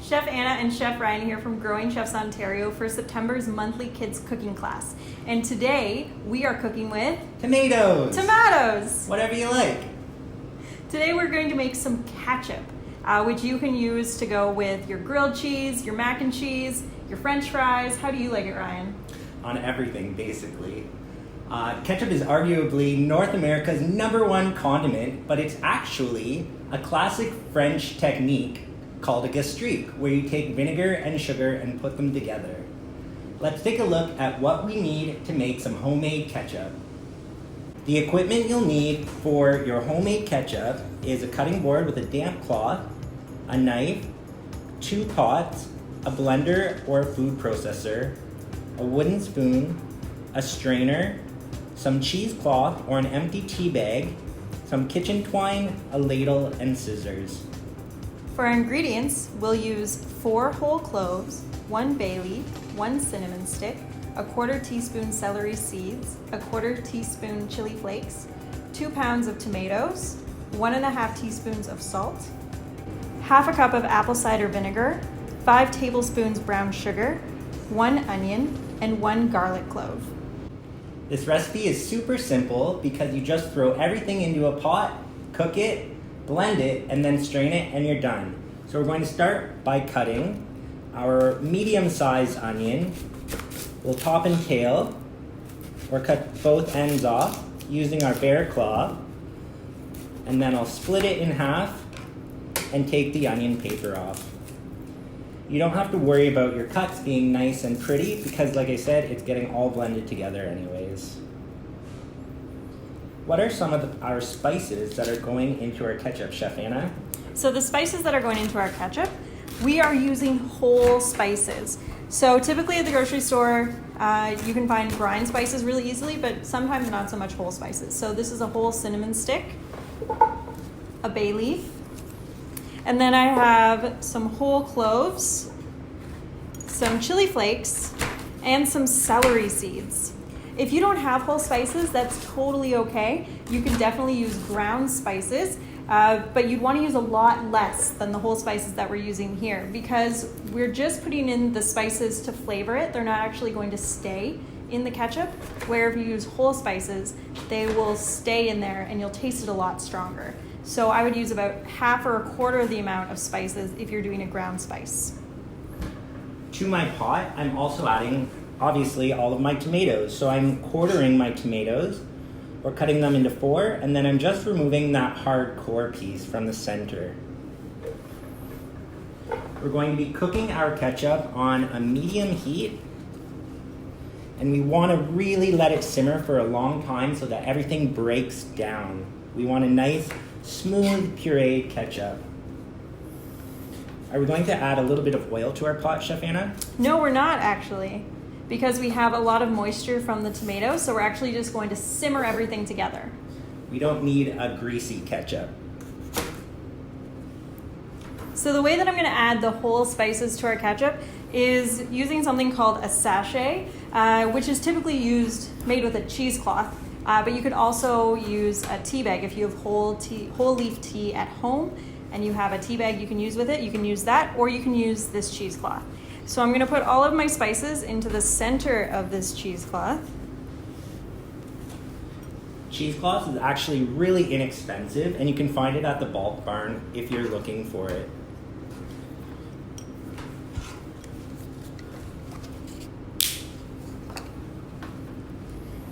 Chef Anna and Chef Ryan here from Growing Chefs Ontario for September's monthly kids cooking class. And today we are cooking with tomatoes. Whatever you like. Today we're going to make some ketchup, which you can use to go with your grilled cheese, your mac and cheese, your French fries. How do you like it, Ryan? On everything, basically. Ketchup is arguably North America's #1 condiment, but it's actually a classic French technique called a gastrique, where you take vinegar and sugar and put them together. Let's take a look at what we need to make some homemade ketchup. The equipment you'll need for your homemade ketchup is a cutting board with a damp cloth, a knife, 2 pots, a blender or a food processor, a wooden spoon, a strainer, some cheesecloth or an empty tea bag, some kitchen twine, a ladle, and scissors. For our ingredients, we'll use 4 whole cloves, 1 bay leaf, 1 cinnamon stick, a 1/4 teaspoon celery seeds, a 1/4 teaspoon chili flakes, 2 pounds of tomatoes, 1.5 teaspoons of salt, 1/2 cup of apple cider vinegar, 5 tablespoons brown sugar, 1 onion, and 1 garlic clove. This recipe is super simple because you just throw everything into a pot, cook it, blend it, and then strain it, and you're done. So we're going to start by cutting our medium-sized onion. We'll top and tail, or cut both ends off using our bear claw, and then I'll split it in half and take the onion paper off. You don't have to worry about your cuts being nice and pretty because, like I said, it's getting all blended together anyways. What are some of our spices that are going into our ketchup, Chef Anna? So the spices that are going into our ketchup, we are using whole spices. So typically at the grocery store, you can find brine spices really easily, but sometimes not so much whole spices. So this is a whole cinnamon stick, a bay leaf, and then I have some whole cloves, some chili flakes, and some celery seeds. If you don't have whole spices, that's totally okay. You can definitely use ground spices, but you'd want to use a lot less than the whole spices that we're using here because we're just putting in the spices to flavor it. They're not actually going to stay in the ketchup, where if you use whole spices, they will stay in there and you'll taste it a lot stronger. So I would use about 1/2 or 1/4 the amount of spices if you're doing a ground spice. To my pot, I'm also adding, obviously, all of my tomatoes. So I'm quartering my tomatoes, or cutting them into 4, and then I'm just removing that hard core piece from the center. We're going to be cooking our ketchup on a medium heat, and we want to really let it simmer for a long time so that everything breaks down. We want a nice, smooth, pureed ketchup. Are we going to add a little bit of oil to our pot, Chef Anna? No, we're not actually, because we have a lot of moisture from the tomatoes, so we're actually just going to simmer everything together. We don't need a greasy ketchup. So the way that I'm going to add the whole spices to our ketchup is using something called a sache, which is typically made with a cheesecloth, but you could also use a tea bag if you have whole leaf tea at home and you have a tea bag you can use with it. You can use that, or you can use this cheesecloth. So I'm going to put all of my spices into the center of this cheesecloth. Cheesecloth is actually really inexpensive, and you can find it at the bulk barn if you're looking for it.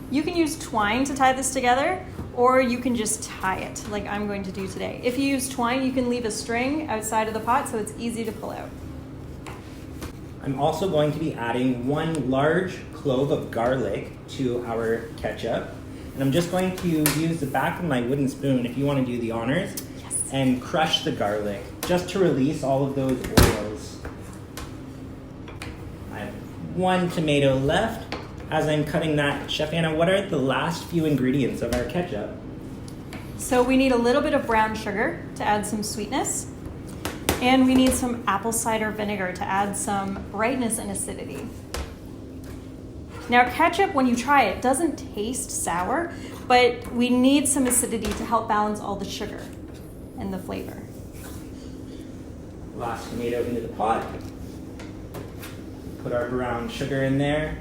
You can use twine to tie this together, or you can just tie it like I'm going to do today. If you use twine, you can leave a string outside of the pot so it's easy to pull out. I'm also going to be adding 1 large clove of garlic to our ketchup. And I'm just going to use the back of my wooden spoon, if you want to do the honors, yes, and crush the garlic just to release all of those oils. I have 1 tomato left. As I'm cutting that, Chef Anna, what are the last few ingredients of our ketchup? So we need a little bit of brown sugar to add some sweetness. And we need some apple cider vinegar to add some brightness and acidity. Now ketchup, when you try it, doesn't taste sour, but we need some acidity to help balance all the sugar and the flavor. Last tomato into the pot. Put our brown sugar in there.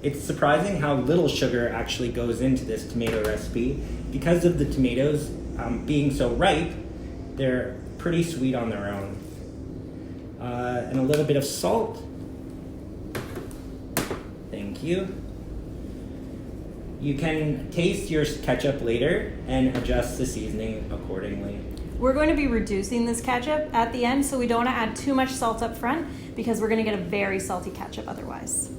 It's surprising how little sugar actually goes into this tomato recipe. Because of the tomatoes being so ripe, they're pretty sweet on their own. And a little bit of salt. Thank you. You can taste your ketchup later and adjust the seasoning accordingly. We're going to be reducing this ketchup at the end, so we don't want to add too much salt up front because we're going to get a very salty ketchup otherwise.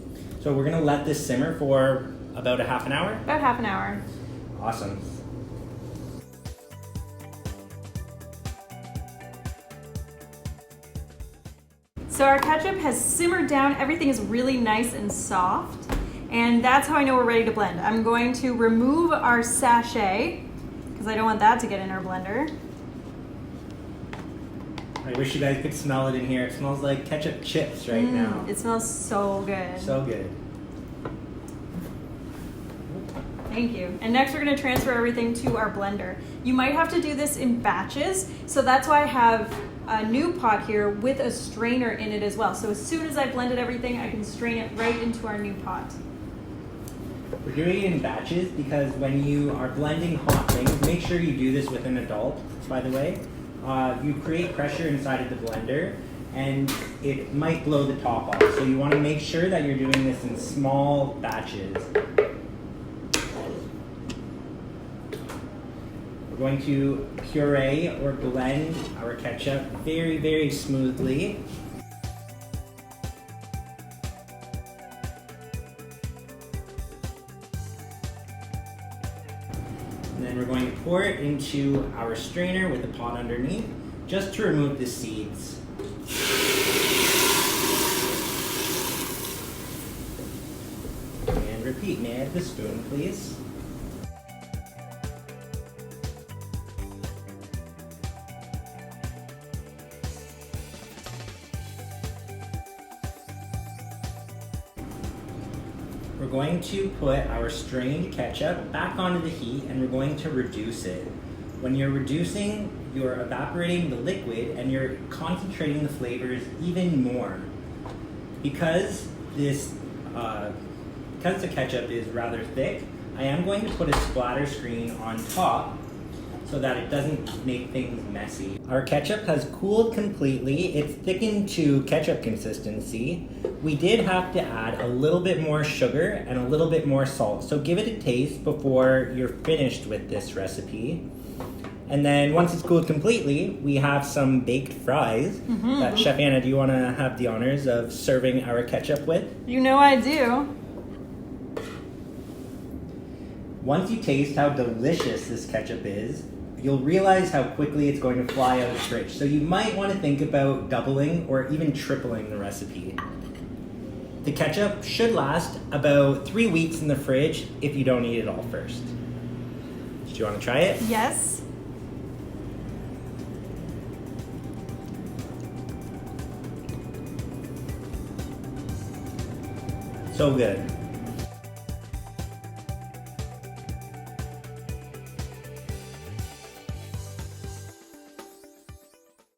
So we're going to let this simmer for about a half an hour? About half an hour. Awesome. So our ketchup has simmered down. Everything is really nice and soft. And that's how I know we're ready to blend. I'm going to remove our sache because I don't want that to get in our blender. I wish you guys could smell it in here. It smells like ketchup chips right now. It smells so good. So good. Thank you. And next we're going to transfer everything to our blender. You might have to do this in batches, so that's why I have a new pot here with a strainer in it as well. So as soon as I blended everything, I can strain it right into our new pot. We're doing it in batches because when you are blending hot things, make sure you do this with an adult, by the way. You create pressure inside of the blender and it might blow the top off. So you want to make sure that you're doing this in small batches. We're going to puree or blend our ketchup very, very smoothly. And then we're going to pour it into our strainer with the pot underneath, just to remove the seeds. And repeat, may I have the spoon, please? We're going to put our strained ketchup back onto the heat and we're going to reduce it. When you're reducing, you're evaporating the liquid and you're concentrating the flavors even more. Because the ketchup is rather thick, I am going to put a splatter screen on top so that it doesn't make things messy. Our ketchup has cooled completely. It's thickened to ketchup consistency. We did have to add a little bit more sugar and a little bit more salt. So give it a taste before you're finished with this recipe. And then once it's cooled completely, we have some baked fries that Chef Anna, do you want to have the honors of serving our ketchup with? You know I do. Once you taste how delicious this ketchup is, you'll realize how quickly it's going to fly out of the fridge. So you might want to think about doubling or even tripling the recipe. The ketchup should last about 3 weeks in the fridge if you don't eat it all first. Do you want to try it? Yes. So good.